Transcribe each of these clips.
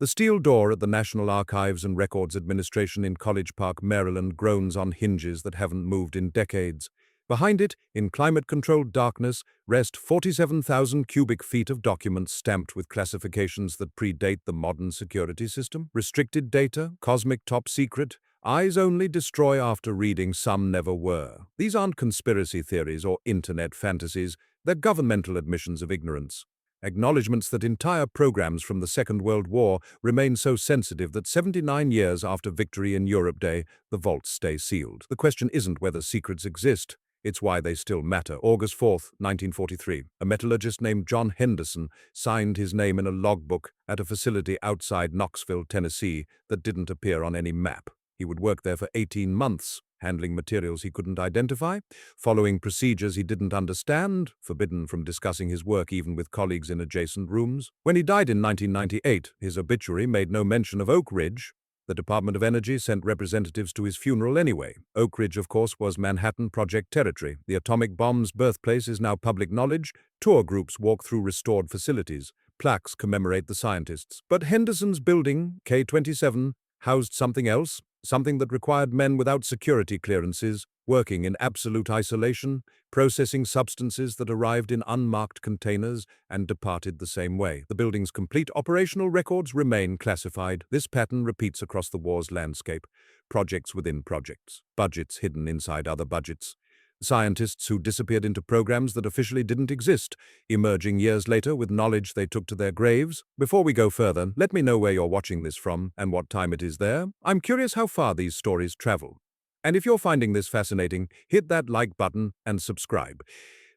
The steel door at the National Archives and Records Administration in College Park, Maryland, groans on hinges that haven't moved in decades. Behind it, in climate-controlled darkness, rest 47,000 cubic feet of documents stamped with classifications that predate the modern security system. Restricted data, cosmic top secret, eyes only destroy after reading, some never were. These aren't conspiracy theories or internet fantasies, they're governmental admissions of ignorance. Acknowledgements that entire programs from the Second World War remain so sensitive that 79 years after Victory in Europe Day, the vaults stay sealed. The question isn't whether secrets exist, it's why they still matter. August 4, 1943, a metallurgist named John Henderson signed his name in a logbook at a facility outside Knoxville, Tennessee, that didn't appear on any map. He would work there for 18 months, handling materials he couldn't identify, following procedures he didn't understand, forbidden from discussing his work even with colleagues in adjacent rooms. When he died in 1998, his obituary made no mention of Oak Ridge. The Department of Energy sent representatives to his funeral anyway. Oak Ridge, of course, was Manhattan Project territory. The atomic bomb's birthplace is now public knowledge. Tour groups walk through restored facilities. Plaques commemorate the scientists. But Henderson's building, K-27, housed something else, something that required men without security clearances, working in absolute isolation, processing substances that arrived in unmarked containers and departed the same way. The building's complete operational records remain classified. This pattern repeats across the war's landscape. Projects within projects, budgets hidden inside other budgets. Scientists who disappeared into programs that officially didn't exist, emerging years later with knowledge they took to their graves. Before we go further, let me know where you're watching this from and what time it is there. I'm curious how far these stories travel. And if you're finding this fascinating, hit that like button and subscribe.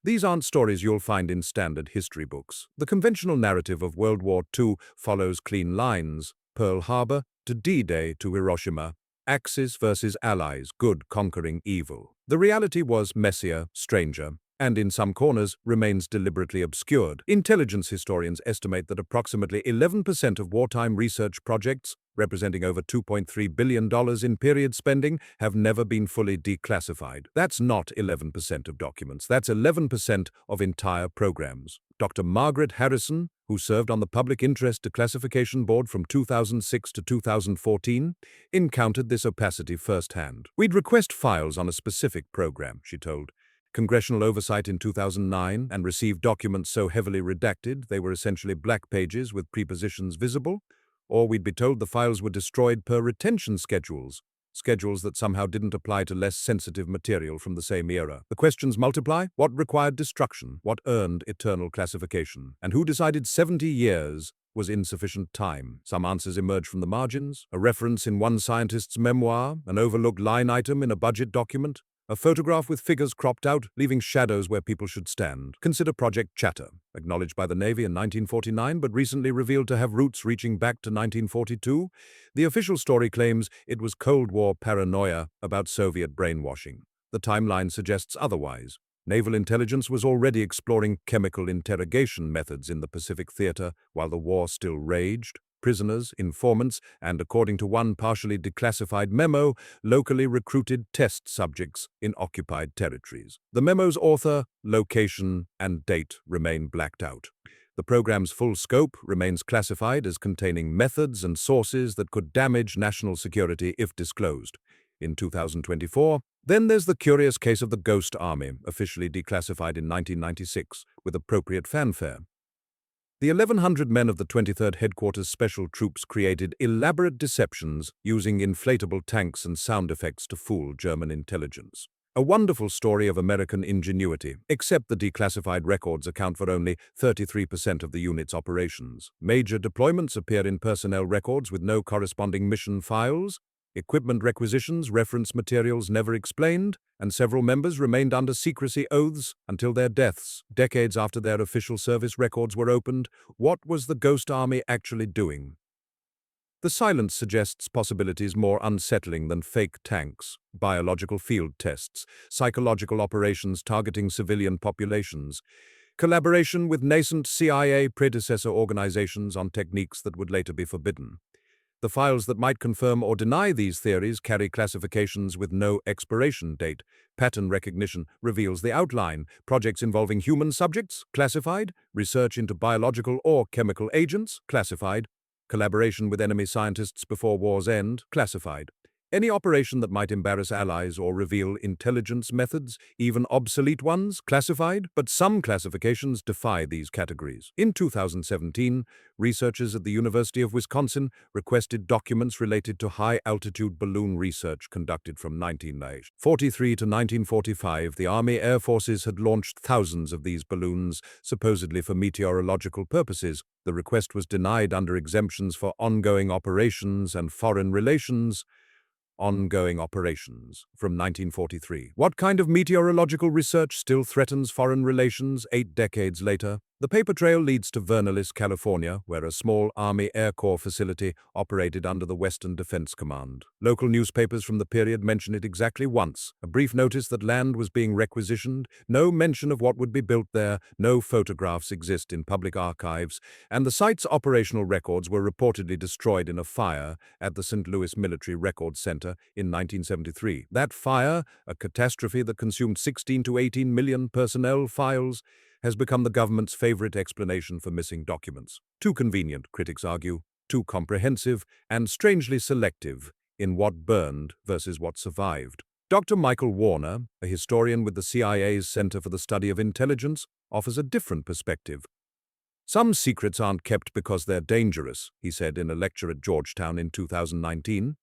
These aren't stories you'll find in standard history books. The conventional narrative of World War II follows clean lines: Pearl Harbor to D-Day to Hiroshima. Axis versus Allies, good conquering evil. The reality was messier, stranger, and in some corners remains deliberately obscured. Intelligence historians estimate that approximately 11% of wartime research projects, representing over $2.3 billion in period spending, have never been fully declassified. That's not 11% of documents, that's 11% of entire programs. Dr. Margaret Harrison, who served on the Public Interest Declassification Board from 2006 to 2014, encountered this opacity firsthand. We'd request files on a specific program, she told. Congressional oversight in 2009 and received documents so heavily redacted they were essentially black pages with prepositions visible, or we'd be told the files were destroyed per retention schedules that somehow didn't apply to less sensitive material from the same era. The questions multiply. What required destruction? What earned eternal classification? And who decided 70 years was insufficient time? Some answers emerge from the margins: a reference in one scientist's memoir, an overlooked line item in a budget document, a photograph with figures cropped out, leaving shadows where people should stand. Consider Project Chatter, acknowledged by the Navy in 1949 but recently revealed to have roots reaching back to 1942. The official story claims it was Cold War paranoia about Soviet brainwashing. The timeline suggests otherwise. Naval intelligence was already exploring chemical interrogation methods in the Pacific Theater while the war still raged. Prisoners, informants, and, according to one partially declassified memo, locally recruited test subjects in occupied territories. The memo's author, location, and date remain blacked out. The program's full scope remains classified as containing methods and sources that could damage national security if disclosed. In 2024, then there's the curious case of the Ghost Army, officially declassified in 1996, with appropriate fanfare. The 1,100 men of the 23rd Headquarters Special Troops created elaborate deceptions using inflatable tanks and sound effects to fool German intelligence. A wonderful story of American ingenuity, except the declassified records account for only 33% of the unit's operations. Major deployments appear in personnel records with no corresponding mission files. Equipment requisitions reference materials never explained, and several members remained under secrecy oaths until their deaths, decades after their official service records were opened. What was the Ghost Army actually doing? The silence suggests possibilities more unsettling than fake tanks, biological field tests, psychological operations targeting civilian populations, collaboration with nascent CIA predecessor organizations on techniques that would later be forbidden. The files that might confirm or deny these theories carry classifications with no expiration date. Pattern recognition reveals the outline. Projects involving human subjects, classified. Research into biological or chemical agents, classified. Collaboration with enemy scientists before war's end, classified. Any operation that might embarrass allies or reveal intelligence methods, even obsolete ones, classified, but some classifications defy these categories. In 2017, researchers at the University of Wisconsin requested documents related to high-altitude balloon research conducted from 1943 to 1945. The Army Air Forces had launched thousands of these balloons, supposedly for meteorological purposes. The request was denied under exemptions for ongoing operations and foreign relations. Ongoing operations from 1943. What kind of meteorological research still threatens foreign relations 8 decades later? The paper trail leads to Vernalis, California, where a small Army Air Corps facility operated under the Western Defense Command. Local newspapers from the period mention it exactly once. A brief notice that land was being requisitioned, no mention of what would be built there, no photographs exist in public archives, and the site's operational records were reportedly destroyed in a fire at the St. Louis Military Records Center in 1973. That fire, a catastrophe that consumed 16 to 18 million personnel files, has become the government's favorite explanation for missing documents. Too convenient, critics argue, too comprehensive, and strangely selective in what burned versus what survived. Dr. Michael Warner, a historian with the CIA's Center for the Study of Intelligence, offers a different perspective. Some secrets aren't kept because they're dangerous, he said in a lecture at Georgetown in 2019.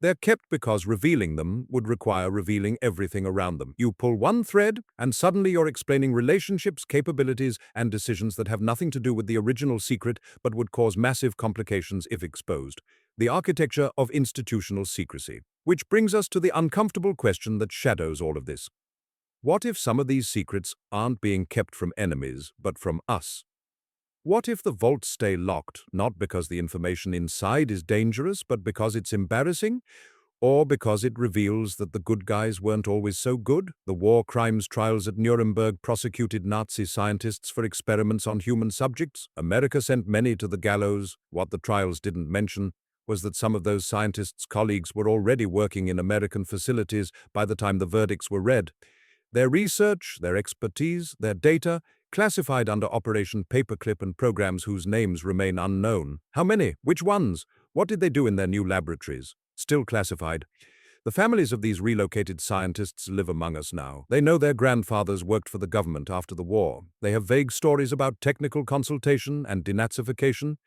They're kept because revealing them would require revealing everything around them. You pull one thread, and suddenly you're explaining relationships, capabilities, and decisions that have nothing to do with the original secret but would cause massive complications if exposed. The architecture of institutional secrecy. Which brings us to the uncomfortable question that shadows all of this. What if some of these secrets aren't being kept from enemies, but from us? What if the vaults stay locked, not because the information inside is dangerous, but because it's embarrassing? Or because it reveals that the good guys weren't always so good? The war crimes trials at Nuremberg prosecuted Nazi scientists for experiments on human subjects. America sent many to the gallows. What the trials didn't mention was that some of those scientists' colleagues were already working in American facilities by the time the verdicts were read. Their research, their expertise, their data, classified under Operation Paperclip and programs whose names remain unknown. How many? Which ones? What did they do in their new laboratories? Still classified. The families of these relocated scientists live among us now. They know their grandfathers worked for the government after the war. They have vague stories about technical consultation and denazification.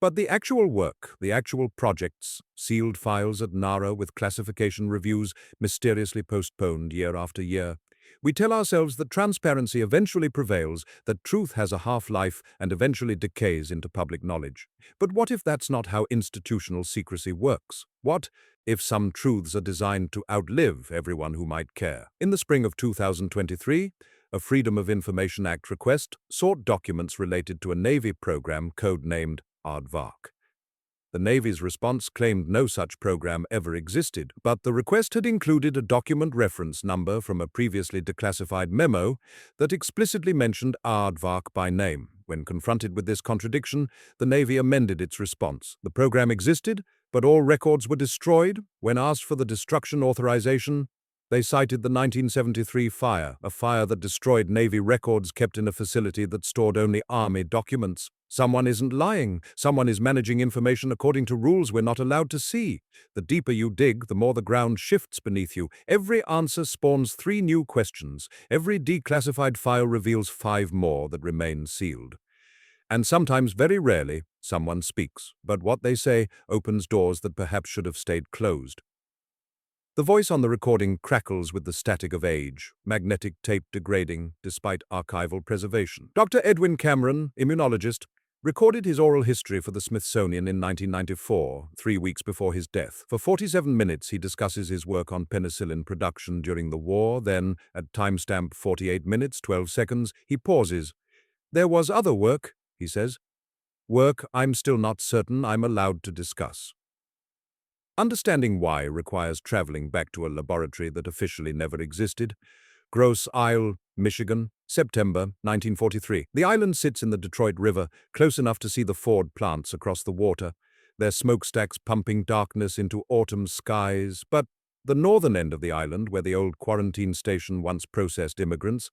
But the actual work, the actual projects, sealed files at NARA with classification reviews mysteriously postponed year after year. We tell ourselves that transparency eventually prevails, that truth has a half-life and eventually decays into public knowledge. But what if that's not how institutional secrecy works? What if some truths are designed to outlive everyone who might care? In the spring of 2023, a Freedom of Information Act request sought documents related to a Navy program codenamed Aardvark. The Navy's response claimed no such program ever existed, but the request had included a document reference number from a previously declassified memo that explicitly mentioned Aardvark by name. When confronted with this contradiction, the Navy amended its response. The program existed, but all records were destroyed. When asked for the destruction authorization, they cited the 1973 fire, a fire that destroyed Navy records kept in a facility that stored only Army documents. Someone isn't lying. Someone is managing information according to rules we're not allowed to see. The deeper you dig, the more the ground shifts beneath you. Every answer spawns 3 new questions. Every declassified file reveals 5 more that remain sealed. And sometimes, very rarely, someone speaks. But what they say opens doors that perhaps should have stayed closed. The voice on the recording crackles with the static of age, magnetic tape degrading despite archival preservation. Dr. Edwin Cameron, immunologist, recorded his oral history for the Smithsonian in 1994, 3 weeks before his death. For 47 minutes, he discusses his work on penicillin production during the war. Then, at timestamp 48 minutes, 12 seconds, he pauses. There was other work, he says. Work I'm still not certain I'm allowed to discuss. Understanding why requires traveling back to a laboratory that officially never existed. Grosse Isle, Michigan, September 1943. The island sits in the Detroit River, close enough to see the Ford plants across the water, their smokestacks pumping darkness into autumn skies. But the northern end of the island, where the old quarantine station once processed immigrants,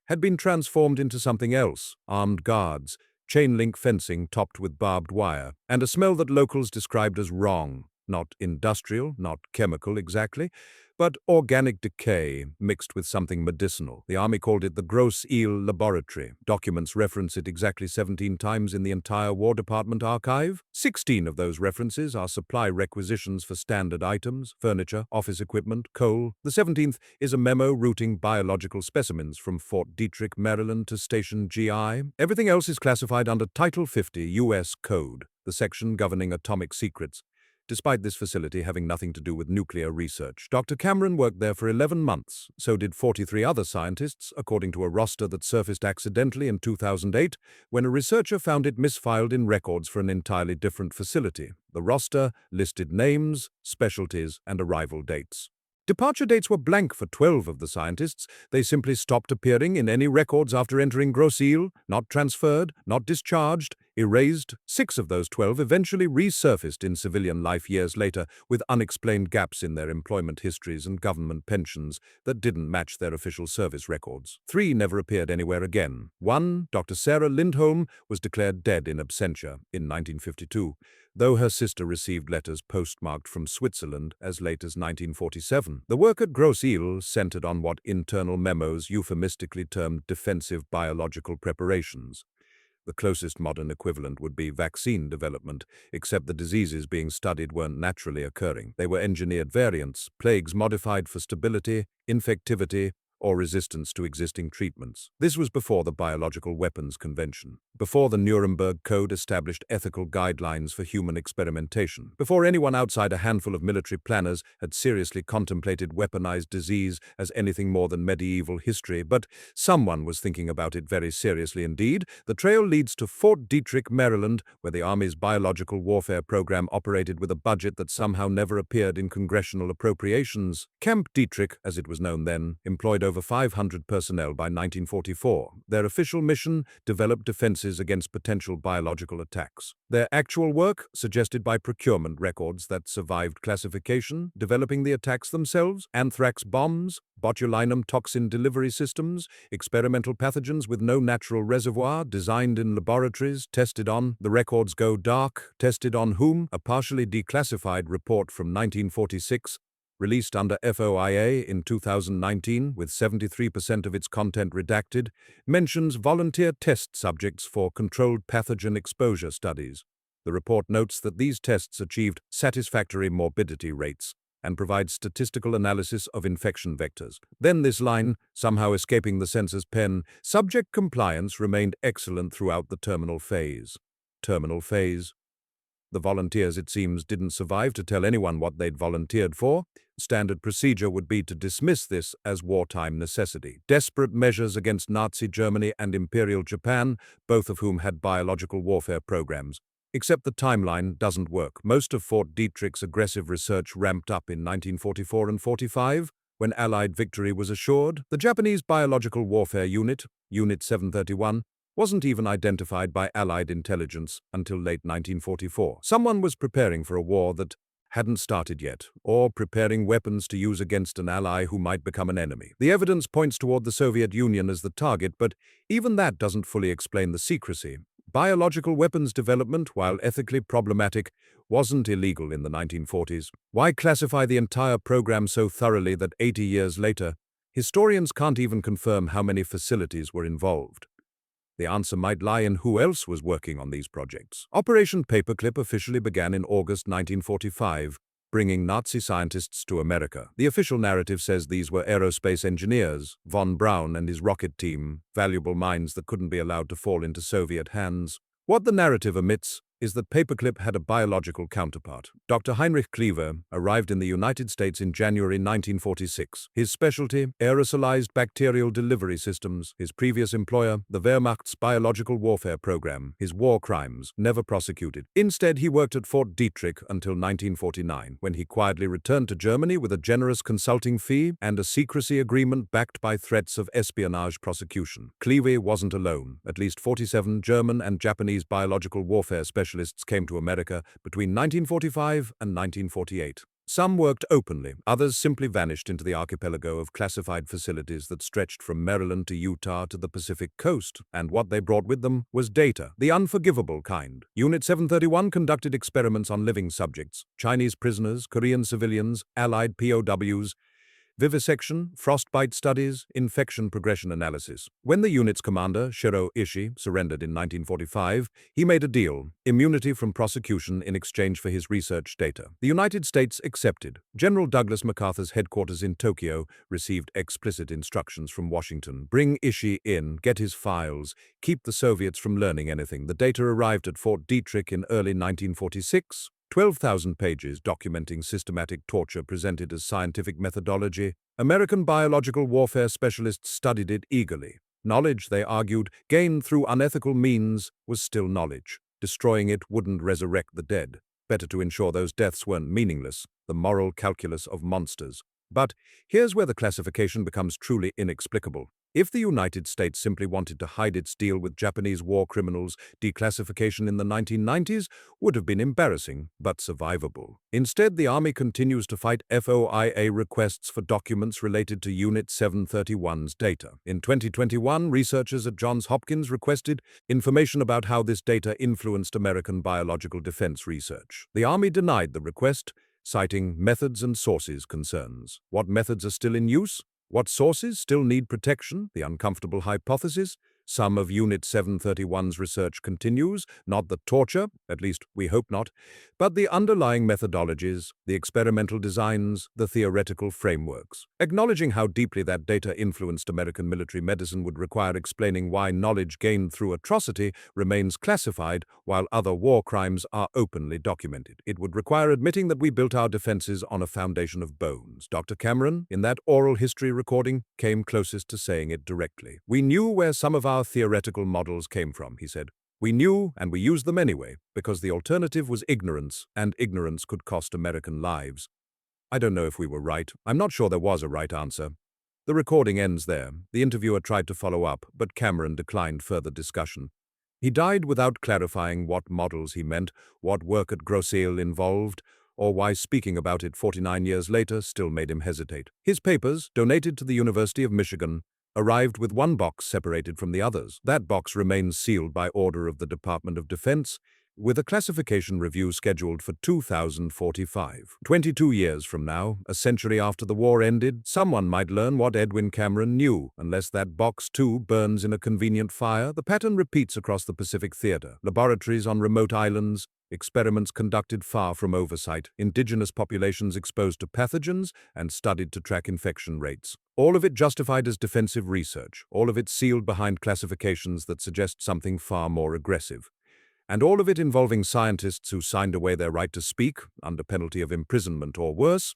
had been transformed into something else. Armed guards, chain-link fencing topped with barbed wire, and a smell that locals described as wrong. Not industrial, not chemical exactly, but organic decay mixed with something medicinal. The army called it the WWII laboratory. Documents reference it exactly 17 times in the entire War Department archive. 16 of those references are supply requisitions for standard items, furniture, office equipment, coal. The 17th is a memo routing biological specimens from Fort Detrick, Maryland to Station GI. Everything else is classified under Title 50 U.S. Code, the section governing atomic secrets. Despite this facility having nothing to do with nuclear research, Dr. Cameron worked there for 11 months. So did 43 other scientists, according to a roster that surfaced accidentally in 2008 when a researcher found it misfiled in records for an entirely different facility. The roster listed names, specialties, and arrival dates. Departure dates were blank for 12 of the scientists. They simply stopped appearing in any records after entering Grosse-Île, not transferred, not discharged, erased. 6 of those 12 eventually resurfaced in civilian life years later with unexplained gaps in their employment histories and government pensions that didn't match their official service records. 3 never appeared anywhere again. 1, Dr. Sarah Lindholm, was declared dead in absentia in 1952, though her sister received letters postmarked from Switzerland as late as 1947. The work at Grosse-Île centered on what internal memos euphemistically termed defensive biological preparations. The closest modern equivalent would be vaccine development, except the diseases being studied weren't naturally occurring. They were engineered variants, plagues modified for stability, infectivity, or resistance to existing treatments. This was before the Biological Weapons Convention, before the Nuremberg Code established ethical guidelines for human experimentation, before anyone outside a handful of military planners had seriously contemplated weaponized disease as anything more than medieval history, but someone was thinking about it very seriously indeed. The trail leads to Fort Detrick, Maryland, where the Army's biological warfare program operated with a budget that somehow never appeared in congressional appropriations. Camp Detrick, as it was known then, employed over 500 personnel by 1944. Their official mission: develop defenses against potential biological attacks. Their actual work, suggested by procurement records that survived classification, developing the attacks themselves: anthrax bombs, botulinum toxin delivery systems, experimental pathogens with no natural reservoir, designed in laboratories, tested on. The records go dark. Tested on whom? A partially declassified report from 1946, released under FOIA in 2019 with 73% of its content redacted, mentions volunteer test subjects for controlled pathogen exposure studies. The report notes that these tests achieved satisfactory morbidity rates and provides statistical analysis of infection vectors. Then this line, somehow escaping the censor's pen: subject compliance remained excellent throughout the terminal phase. Terminal phase. The volunteers, it seems, didn't survive to tell anyone what they'd volunteered for. Standard procedure would be to dismiss this as wartime necessity. Desperate measures against Nazi Germany and Imperial Japan, both of whom had biological warfare programs. Except the timeline doesn't work. Most of Fort Detrick's aggressive research ramped up in 1944 and 45, when Allied victory was assured. The Japanese Biological Warfare Unit, Unit 731, wasn't even identified by Allied intelligence until late 1944. Someone was preparing for a war that hadn't started yet, or preparing weapons to use against an ally who might become an enemy. The evidence points toward the Soviet Union as the target, but even that doesn't fully explain the secrecy. Biological weapons development, while ethically problematic, wasn't illegal in the 1940s. Why classify the entire program so thoroughly that 80 years later, historians can't even confirm how many facilities were involved? The answer might lie in who else was working on these projects. Operation Paperclip officially began in August 1945, bringing Nazi scientists to America. The official narrative says these were aerospace engineers, von Braun and his rocket team, valuable minds that couldn't be allowed to fall into Soviet hands. What the narrative omits is that Paperclip had a biological counterpart. Dr. Heinrich Kleve arrived in the United States in January 1946. His specialty, aerosolized bacterial delivery systems. His previous employer, the Wehrmacht's biological warfare program. His war crimes, never prosecuted. Instead, he worked at Fort Detrick until 1949, when he quietly returned to Germany with a generous consulting fee and a secrecy agreement backed by threats of espionage prosecution. Kleve wasn't alone. At least 47 German and Japanese biological warfare specialists came to America between 1945 and 1948. Some worked openly, others simply vanished into the archipelago of classified facilities that stretched from Maryland to Utah to the Pacific coast, and what they brought with them was data, the unforgivable kind. Unit 731 conducted experiments on living subjects, Chinese prisoners, Korean civilians, Allied POWs, vivisection, frostbite studies, infection progression analysis. When the unit's commander, Shiro Ishii, surrendered in 1945, he made a deal, immunity from prosecution in exchange for his research data. The United States accepted. General Douglas MacArthur's headquarters in Tokyo received explicit instructions from Washington. Bring Ishii in, get his files, keep the Soviets from learning anything. The data arrived at Fort Detrick in early 1946. 12,000 pages documenting systematic torture presented as scientific methodology. American biological warfare specialists studied it eagerly. Knowledge, they argued, gained through unethical means was still knowledge. Destroying it wouldn't resurrect the dead. Better to ensure those deaths weren't meaningless, the moral calculus of monsters. But here's where the classification becomes truly inexplicable. If the United States simply wanted to hide its deal with Japanese war criminals, declassification in the 1990s would have been embarrassing, but survivable. Instead, the Army continues to fight FOIA requests for documents related to Unit 731's data. In 2021, researchers at Johns Hopkins requested information about how this data influenced American biological defense research. The Army denied the request, citing methods and sources concerns. What methods are still in use? What sources still need protection? The uncomfortable hypothesis. Some of Unit 731's research continues, not the torture, at least we hope not, but the underlying methodologies, the experimental designs, the theoretical frameworks. Acknowledging how deeply that data influenced American military medicine would require explaining why knowledge gained through atrocity remains classified while other war crimes are openly documented. It would require admitting that we built our defenses on a foundation of bones. Dr. Cameron, in that oral history recording, came closest to saying it directly. We knew where some of our theoretical models came from, he said. We knew, and we used them anyway, because the alternative was ignorance, and ignorance could cost American lives. I don't know if we were right. I'm not sure there was a right answer. The recording ends there. The interviewer tried to follow up, but Cameron declined further discussion. He died without clarifying what models he meant, what work at Grosse-Ile involved, or why speaking about it 49 years later still made him hesitate. His papers, donated to the University of Michigan, arrived with one box separated from the others. That box remains sealed by order of the Department of Defense, with a classification review scheduled for 2045. 22 years from now, a century after the war ended, someone might learn what Edwin Cameron knew. Unless that box, too, burns in a convenient fire, the pattern repeats across the Pacific Theater. Laboratories on remote islands, experiments conducted far from oversight, indigenous populations exposed to pathogens and studied to track infection rates. All of it justified as defensive research, all of it sealed behind classifications that suggest something far more aggressive. And all of it involving scientists who signed away their right to speak, under penalty of imprisonment or worse.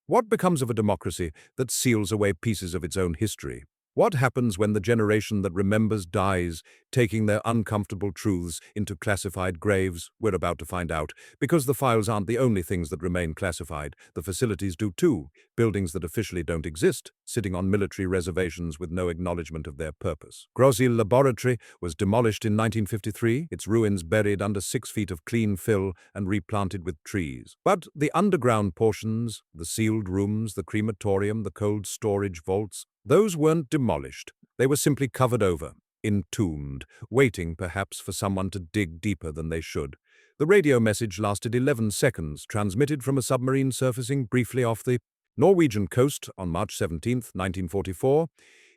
What becomes of a democracy that seals away pieces of its own history? What happens when the generation that remembers dies, taking their uncomfortable truths into classified graves? We're about to find out, because the files aren't the only things that remain classified. The facilities do too, buildings that officially don't exist, sitting on military reservations with no acknowledgement of their purpose. Grosse-Ile Laboratory was demolished in 1953, its ruins buried under 6 feet of clean fill and replanted with trees. But the underground portions, the sealed rooms, the crematorium, the cold storage vaults, those weren't demolished. They were simply covered over, entombed, waiting perhaps for someone to dig deeper than they should. The radio message lasted 11 seconds, transmitted from a submarine surfacing briefly off the Norwegian coast on March 17, 1944.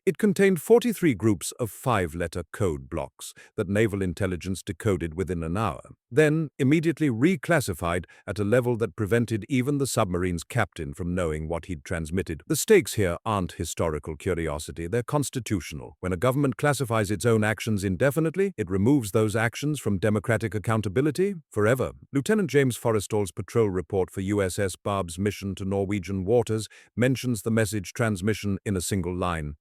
It contained 43 groups of 5-letter code blocks that naval intelligence decoded within an hour, then immediately reclassified at a level that prevented even the submarine's captain from knowing what he'd transmitted. The stakes here aren't historical curiosity, they're constitutional. When a government classifies its own actions indefinitely, it removes those actions from democratic accountability forever. Lieutenant James Forrestal's patrol report for USS Barb's mission to Norwegian waters mentions the message transmission in a single line.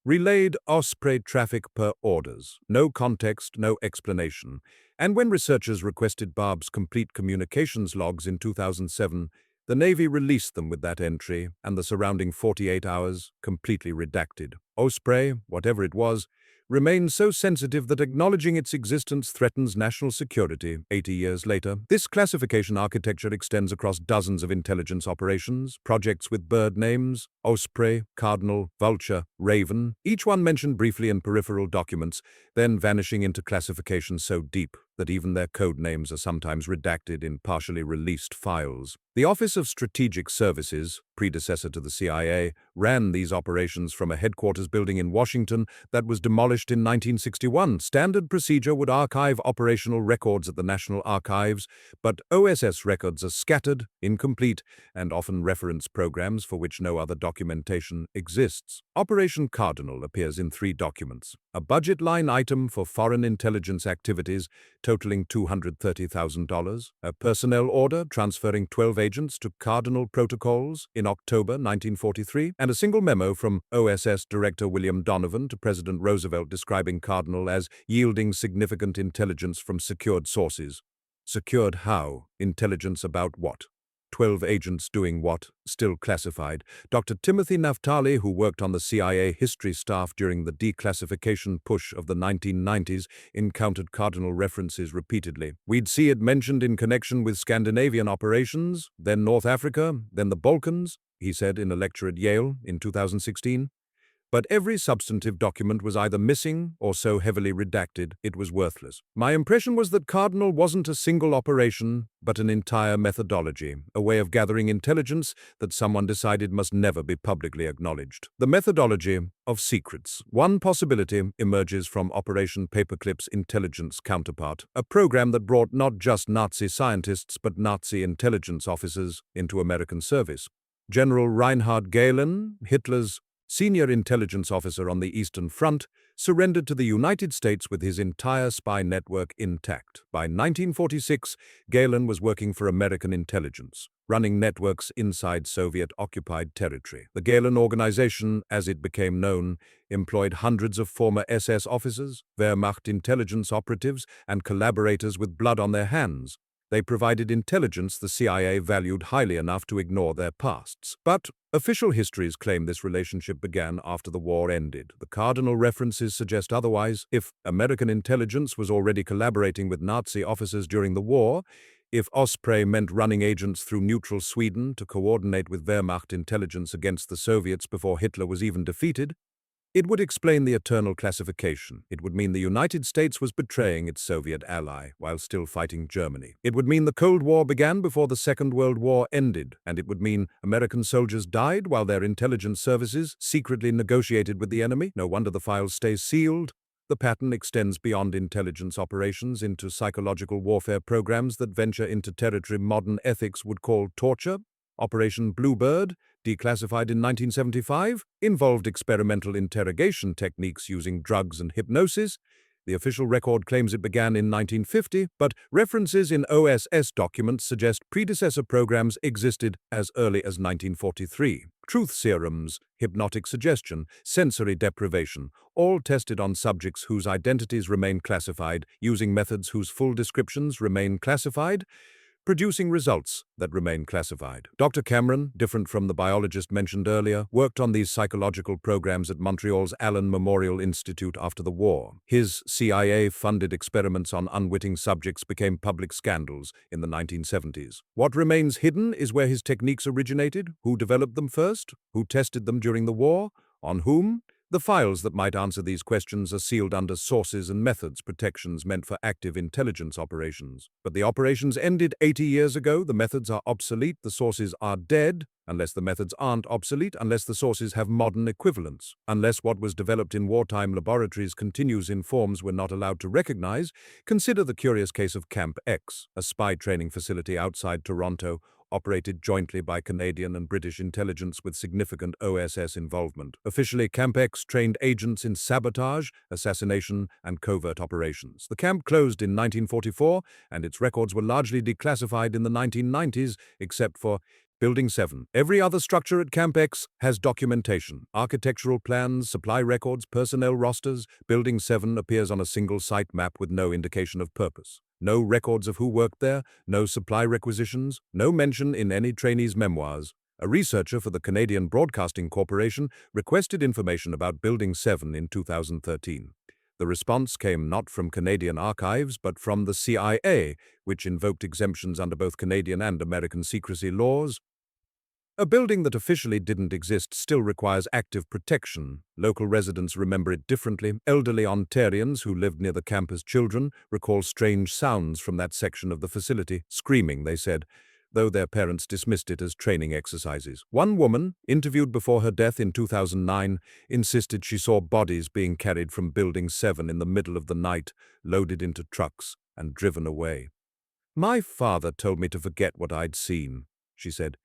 Relayed Osprey traffic per orders. No context, no explanation. And when researchers requested Barb's complete communications logs in 2007, the Navy released them with that entry and the surrounding 48 hours completely redacted. Osprey, whatever it was remains so sensitive that acknowledging its existence threatens national security 80 years later. This classification architecture extends across dozens of intelligence operations, projects with bird names, osprey, cardinal, vulture, raven, each one mentioned briefly in peripheral documents, then vanishing into classifications so deep that even their code names are sometimes redacted in partially released files. The Office of Strategic Services, predecessor to the CIA, ran these operations from a headquarters building in Washington that was demolished in 1961. Standard procedure would archive operational records at the National Archives, but OSS records are scattered, incomplete, and often reference programs for which no other documentation exists. Operation Cardinal appears in 3 documents: a budget line item for foreign intelligence activities totaling $230,000, a personnel order transferring 12 agents to Cardinal protocols in October 1943, and a single memo from OSS Director William Donovan to President Roosevelt describing Cardinal as yielding significant intelligence from secured sources. Secured how? Intelligence about what? 12 agents doing what? Still classified. Dr. Timothy Naftali, who worked on the CIA history staff during the declassification push of the 1990s, encountered Cardinal references repeatedly. We'd see it mentioned in connection with Scandinavian operations, then North Africa, then the Balkans, he said in a lecture at Yale in 2016. But every substantive document was either missing or so heavily redacted it was worthless. My impression was that Cardinal wasn't a single operation, but an entire methodology, a way of gathering intelligence that someone decided must never be publicly acknowledged. The methodology of secrets. One possibility emerges from Operation Paperclip's intelligence counterpart, a program that brought not just Nazi scientists but Nazi intelligence officers into American service. General Reinhard Gehlen, Hitler's senior intelligence officer on the Eastern Front, surrendered to the United States with his entire spy network intact. By 1946, Gehlen was working for American intelligence, running networks inside Soviet-occupied territory. The Gehlen Organization, as it became known, employed hundreds of former SS officers, Wehrmacht intelligence operatives, and collaborators with blood on their hands. They provided intelligence the CIA valued highly enough to ignore their pasts. But official histories claim this relationship began after the war ended. The Cardinal references suggest otherwise. If American intelligence was already collaborating with Nazi officers during the war, if Osprey meant running agents through neutral Sweden to coordinate with Wehrmacht intelligence against the Soviets before Hitler was even defeated, it would explain the eternal classification. It would mean the United States was betraying its Soviet ally while still fighting Germany. It would mean the Cold War began before the Second World War ended, and it would mean American soldiers died while their intelligence services secretly negotiated with the enemy. No wonder the files stay sealed. The pattern extends beyond intelligence operations into psychological warfare programs that venture into territory modern ethics would call torture. Operation Bluebird, declassified in 1975, involved experimental interrogation techniques using drugs and hypnosis. The official record claims it began in 1950, but references in OSS documents suggest predecessor programs existed as early as 1943. Truth serums, hypnotic suggestion, sensory deprivation, all tested on subjects whose identities remain classified, using methods whose full descriptions remain classified, producing results that remain classified. Dr. Cameron, different from the biologist mentioned earlier, worked on these psychological programs at Montreal's Allen Memorial Institute after the war. His CIA-funded experiments on unwitting subjects became public scandals in the 1970s. What remains hidden is where his techniques originated, who developed them first, who tested them during the war, on whom. The files that might answer these questions are sealed under sources and methods protections meant for active intelligence operations. But the operations ended 80 years ago, the methods are obsolete, the sources are dead, unless the methods aren't obsolete, unless the sources have modern equivalents, unless what was developed in wartime laboratories continues in forms we're not allowed to recognize. Consider the curious case of Camp X, a spy training facility outside Toronto, operated jointly by Canadian and British intelligence with significant OSS involvement. Officially, Camp X trained agents in sabotage, assassination, and covert operations. The camp closed in 1944, and its records were largely declassified in the 1990s, except for Building 7. Every other structure at Camp X has documentation, architectural plans, supply records, personnel rosters. Building 7 appears on a single site map with no indication of purpose. No records of who worked there, no supply requisitions, no mention in any trainee's memoirs. A researcher for the Canadian Broadcasting Corporation requested information about Building 7 in 2013. The response came not from Canadian archives, but from the CIA, which invoked exemptions under both Canadian and American secrecy laws. A building that officially didn't exist still requires active protection. Local residents remember it differently. Elderly Ontarians who lived near the camp as children recall strange sounds from that section of the facility. Screaming, they said, though their parents dismissed it as training exercises. One woman, interviewed before her death in 2009, insisted she saw bodies being carried from Building 7 in the middle of the night, loaded into trucks, and driven away. "My father told me to forget what I'd seen," she said.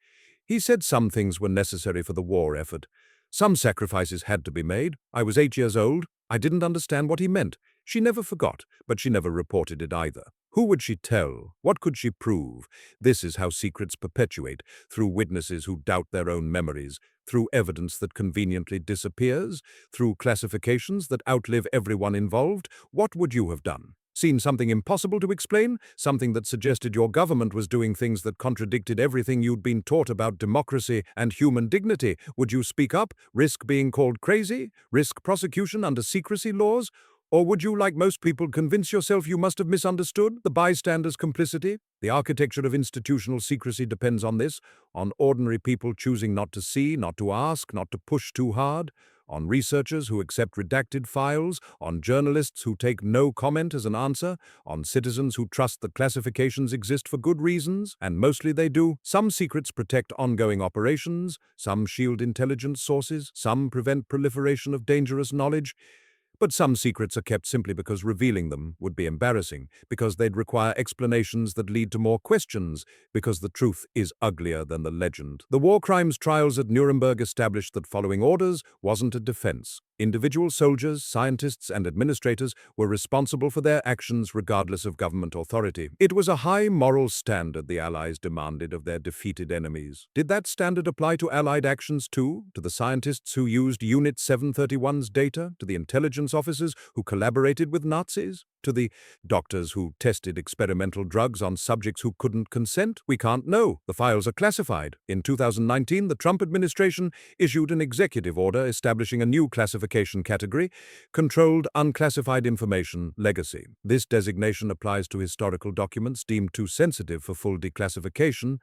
"He said some things were necessary for the war effort. Some sacrifices had to be made. I was 8 years old. I didn't understand what he meant." She never forgot, but she never reported it either. Who would she tell? What could she prove? This is how secrets perpetuate, through witnesses who doubt their own memories, through evidence that conveniently disappears, through classifications that outlive everyone involved. What would you have done? Seen something impossible to explain? Something that suggested your government was doing things that contradicted everything you'd been taught about democracy and human dignity? Would you speak up, risk being called crazy, risk prosecution under secrecy laws? Or would you, like most people, convince yourself you must have misunderstood the bystander's complicity? The architecture of institutional secrecy depends on this, on ordinary people choosing not to see, not to ask, not to push too hard, on researchers who accept redacted files, on journalists who take no comment as an answer, on citizens who trust that classifications exist for good reasons, and mostly they do. Some secrets protect ongoing operations, some shield intelligence sources, some prevent proliferation of dangerous knowledge. But some secrets are kept simply because revealing them would be embarrassing, because they'd require explanations that lead to more questions, because the truth is uglier than the legend. The war crimes trials at Nuremberg established that following orders wasn't a defense. Individual soldiers, scientists, and administrators were responsible for their actions regardless of government authority. It was a high moral standard the Allies demanded of their defeated enemies. Did that standard apply to Allied actions too? To the scientists who used Unit 731's data? To the intelligence officers who collaborated with Nazis? To the doctors who tested experimental drugs on subjects who couldn't consent? We can't know. The files are classified. In 2019, the Trump administration issued an executive order establishing a new classification category, Controlled Unclassified Information Legacy. This designation applies to historical documents deemed too sensitive for full declassification,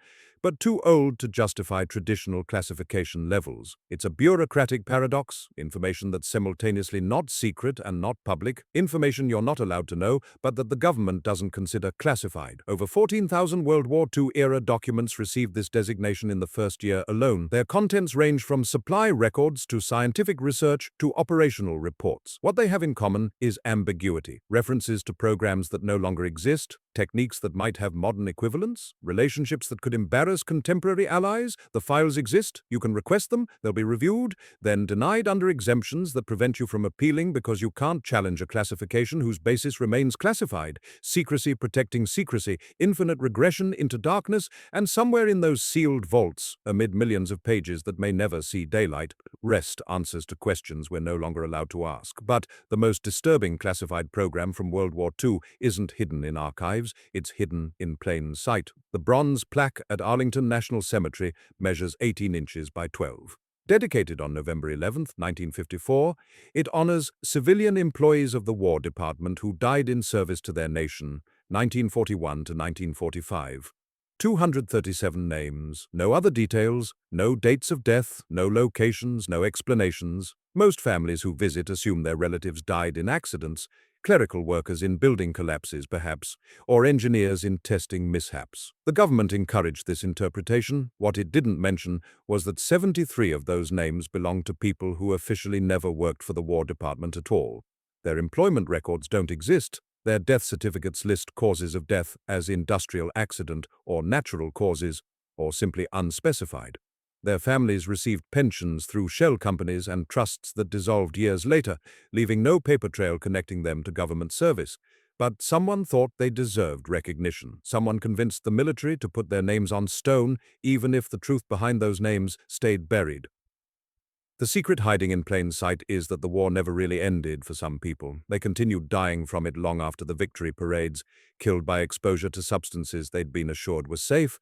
but too old to justify traditional classification levels. It's a bureaucratic paradox, information that's simultaneously not secret and not public, information you're not allowed to know, but that the government doesn't consider classified. Over 14,000 World War II-era documents received this designation in the first year alone. Their contents range from supply records to scientific research to operational reports. What they have in common is ambiguity, references to programs that no longer exist, techniques that might have modern equivalents, relationships that could embarrass contemporary allies. The files exist, you can request them, they'll be reviewed, then denied under exemptions that prevent you from appealing because you can't challenge a classification whose basis remains classified. Secrecy protecting secrecy, infinite regression into darkness, and somewhere in those sealed vaults, amid millions of pages that may never see daylight, rest answers to questions we're no longer allowed to ask. But the most disturbing classified program from World War II isn't hidden in archives. It's hidden in plain sight. The bronze plaque at Arlington National Cemetery measures 18 inches by 12. Dedicated on November 11, 1954, it honors civilian employees of the War Department who died in service to their nation, 1941 to 1945. 237 names, no other details, no dates of death, no locations, no explanations. Most families who visit assume their relatives died in accidents, clerical workers in building collapses perhaps, or engineers in testing mishaps. The government encouraged this interpretation. What it didn't mention was that 73 of those names belonged to people who officially never worked for the War Department at all. Their employment records don't exist. Their death certificates list causes of death as industrial accident or natural causes, or simply unspecified. Their families received pensions through shell companies and trusts that dissolved years later, leaving no paper trail connecting them to government service. But someone thought they deserved recognition. Someone convinced the military to put their names on stone, even if the truth behind those names stayed buried. The secret hiding in plain sight is that the war never really ended for some people. They continued dying from it long after the victory parades, killed by exposure to substances they'd been assured were safe,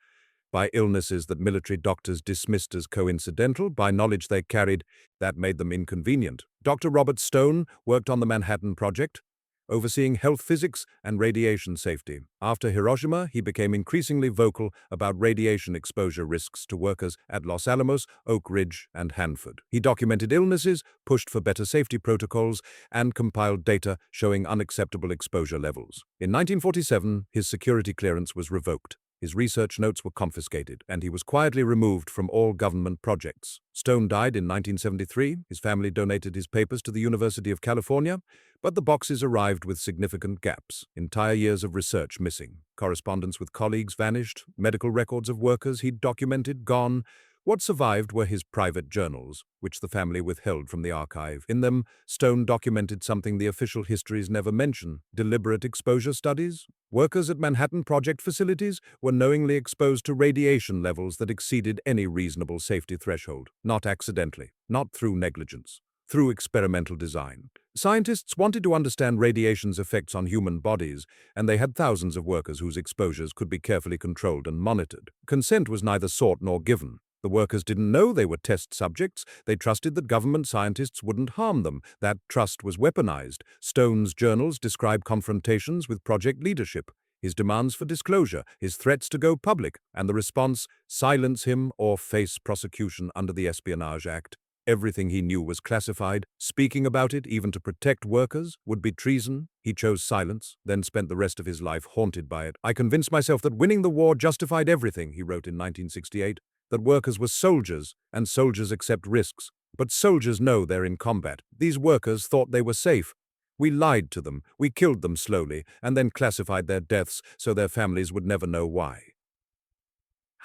by illnesses that military doctors dismissed as coincidental, by knowledge they carried that made them inconvenient. Dr. Robert Stone worked on the Manhattan Project, overseeing health physics and radiation safety. After Hiroshima, he became increasingly vocal about radiation exposure risks to workers at Los Alamos, Oak Ridge, and Hanford. He documented illnesses, pushed for better safety protocols, and compiled data showing unacceptable exposure levels. In 1947, his security clearance was revoked. His research notes were confiscated, and he was quietly removed from all government projects. Stone died in 1973. His family donated his papers to the University of California, but the boxes arrived with significant gaps. Entire years of research missing. Correspondence with colleagues vanished. Medical records of workers he'd documented gone. What survived were his private journals, which the family withheld from the archive. In them, Stone documented something the official histories never mention: deliberate exposure studies. Workers at Manhattan Project facilities were knowingly exposed to radiation levels that exceeded any reasonable safety threshold, not accidentally, not through negligence, through experimental design. Scientists wanted to understand radiation's effects on human bodies, and they had thousands of workers whose exposures could be carefully controlled and monitored. Consent was neither sought nor given. The workers didn't know they were test subjects. They trusted that government scientists wouldn't harm them. That trust was weaponized. Stone's journals describe confrontations with project leadership, his demands for disclosure, his threats to go public, and the response: silence him or face prosecution under the Espionage Act. Everything he knew was classified. Speaking about it, even to protect workers, would be treason. He chose silence, then spent the rest of his life haunted by it. "I convinced myself that winning the war justified everything," he wrote in 1968. That workers were soldiers, and soldiers accept risks. But soldiers know they're in combat. These workers thought they were safe. We lied to them, we killed them slowly, and then classified their deaths so their families would never know why.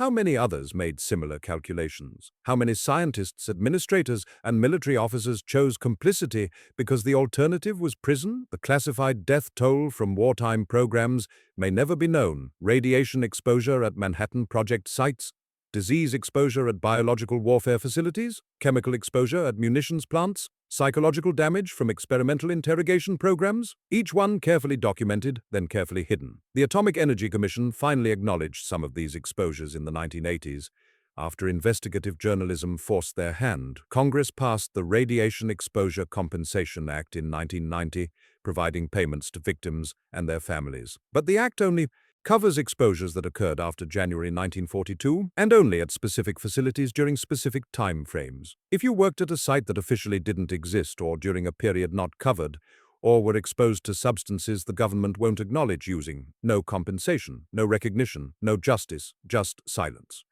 How many others made similar calculations? How many scientists, administrators, and military officers chose complicity because the alternative was prison? The classified death toll from wartime programs may never be known. Radiation exposure at Manhattan Project sites, disease exposure at biological warfare facilities, chemical exposure at munitions plants, psychological damage from experimental interrogation programs, each one carefully documented, then carefully hidden. The Atomic Energy Commission finally acknowledged some of these exposures in the 1980s. After investigative journalism forced their hand, Congress passed the Radiation Exposure Compensation Act in 1990, providing payments to victims and their families. But the act only covers exposures that occurred after January 1942 and only at specific facilities during specific time frames. If you worked at a site that officially didn't exist or during a period not covered, or were exposed to substances the government won't acknowledge using, no compensation, no recognition, no justice, just silence.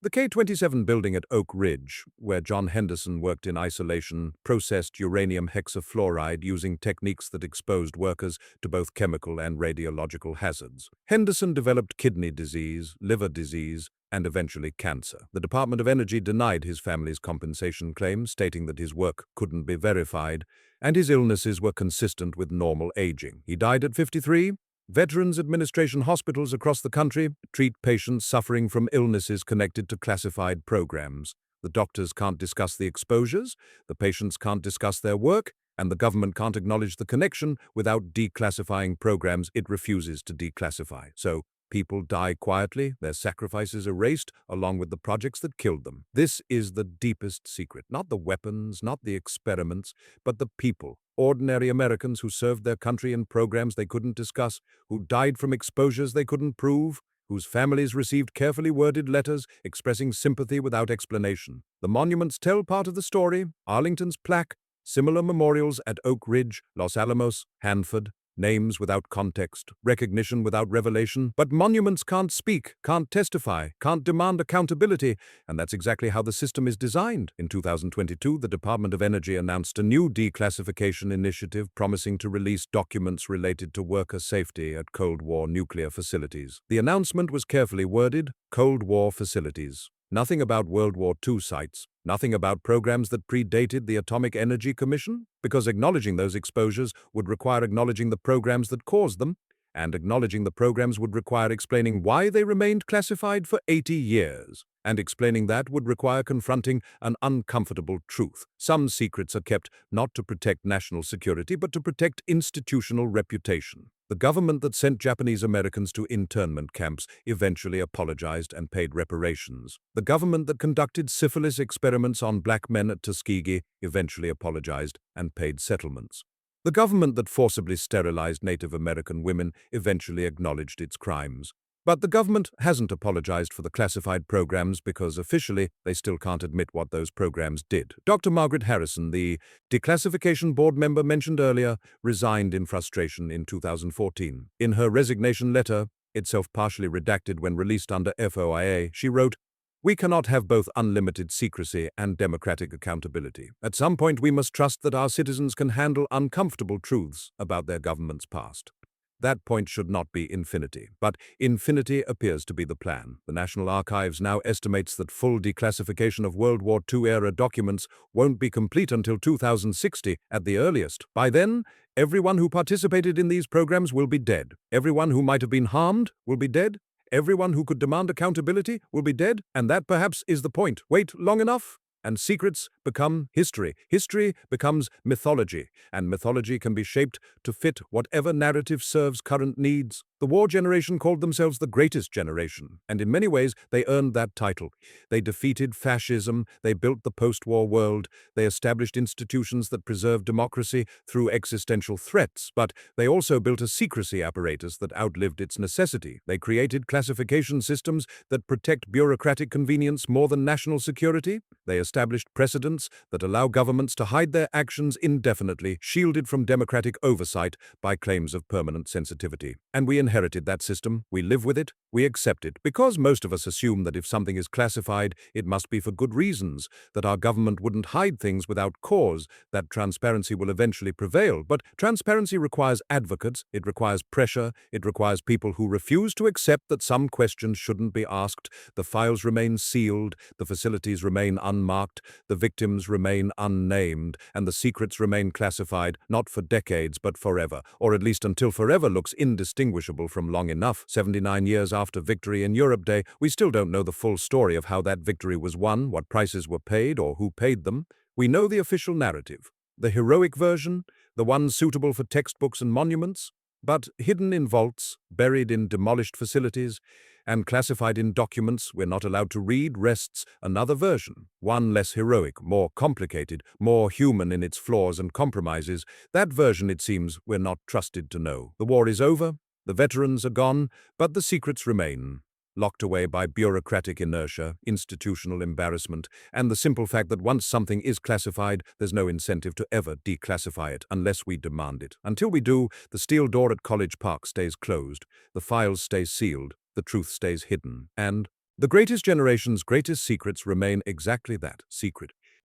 The K-27 building at Oak Ridge, where John Henderson worked in isolation, processed uranium hexafluoride using techniques that exposed workers to both chemical and radiological hazards. Henderson developed kidney disease, liver disease, and eventually cancer. The Department of Energy denied his family's compensation claim, stating that his work couldn't be verified, and his illnesses were consistent with normal aging. He died at 53. Veterans Administration hospitals across the country treat patients suffering from illnesses connected to classified programs. The doctors can't discuss the exposures, the patients can't discuss their work, and the government can't acknowledge the connection without declassifying programs it refuses to declassify. So, people die quietly, their sacrifices erased, along with the projects that killed them. This is the deepest secret. Not the weapons, not the experiments, but the people. Ordinary Americans who served their country in programs they couldn't discuss, who died from exposures they couldn't prove, whose families received carefully worded letters expressing sympathy without explanation. The monuments tell part of the story. Arlington's plaque, similar memorials at Oak Ridge, Los Alamos, Hanford, names without context, recognition without revelation. But monuments can't speak, can't testify, can't demand accountability, and that's exactly how the system is designed. In 2022, the Department of Energy announced a new declassification initiative promising to release documents related to worker safety at Cold War nuclear facilities. The announcement was carefully worded: Cold War facilities. Nothing about World War II sites, nothing about programs that predated the Atomic Energy Commission, because acknowledging those exposures would require acknowledging the programs that caused them, and acknowledging the programs would require explaining why they remained classified for 80 years. And explaining that would require confronting an uncomfortable truth. Some secrets are kept not to protect national security, but to protect institutional reputation. The government that sent Japanese Americans to internment camps eventually apologized and paid reparations. The government that conducted syphilis experiments on black men at Tuskegee eventually apologized and paid settlements. The government that forcibly sterilized Native American women eventually acknowledged its crimes. But the government hasn't apologized for the classified programs because officially they still can't admit what those programs did. Dr. Margaret Harrison, the declassification board member mentioned earlier, resigned in frustration in 2014. In her resignation letter, itself partially redacted when released under FOIA, she wrote, "We cannot have both unlimited secrecy and democratic accountability. At some point we must trust that our citizens can handle uncomfortable truths about their government's past. That point should not be infinity, but infinity appears to be the plan. The National Archives now estimates that full declassification of World War II-era documents won't be complete until 2060 at the earliest. By then, everyone who participated in these programs will be dead. Everyone who might have been harmed will be dead. Everyone who could demand accountability will be dead, and that perhaps is the point. Wait long enough, and secrets become history. History becomes mythology, and mythology can be shaped to fit whatever narrative serves current needs. The war generation called themselves the greatest generation, and in many ways they earned that title. They defeated fascism, they built the post-war world, they established institutions that preserved democracy through existential threats, but they also built a secrecy apparatus that outlived its necessity. They created classification systems that protect bureaucratic convenience more than national security. They established precedents that allow governments to hide their actions indefinitely, shielded from democratic oversight by claims of permanent sensitivity. And we inherited that system, we live with it, we accept it, because most of us assume that if something is classified, it must be for good reasons, that our government wouldn't hide things without cause, that transparency will eventually prevail. But transparency requires advocates, it requires pressure, it requires people who refuse to accept that some questions shouldn't be asked. The files remain sealed, the facilities remain unmarked, the victims remain unnamed, and the secrets remain classified, not for decades but forever, or at least until forever looks indistinguishable from long enough. 79 years after Victory in Europe Day, we still don't know the full story of how that victory was won, what prices were paid, or who paid them. We know the official narrative, the heroic version, the one suitable for textbooks and monuments, but hidden in vaults, buried in demolished facilities, and classified in documents we're not allowed to read rests another version, one less heroic, more complicated, more human in its flaws and compromises. That version, it seems, we're not trusted to know. The war is over, the veterans are gone, but the secrets remain, locked away by bureaucratic inertia, institutional embarrassment, and the simple fact that once something is classified, there's no incentive to ever declassify it unless we demand it. Until we do, the steel door at College Park stays closed, the files stay sealed, the truth stays hidden, and the greatest generation's greatest secrets remain exactly that, secret.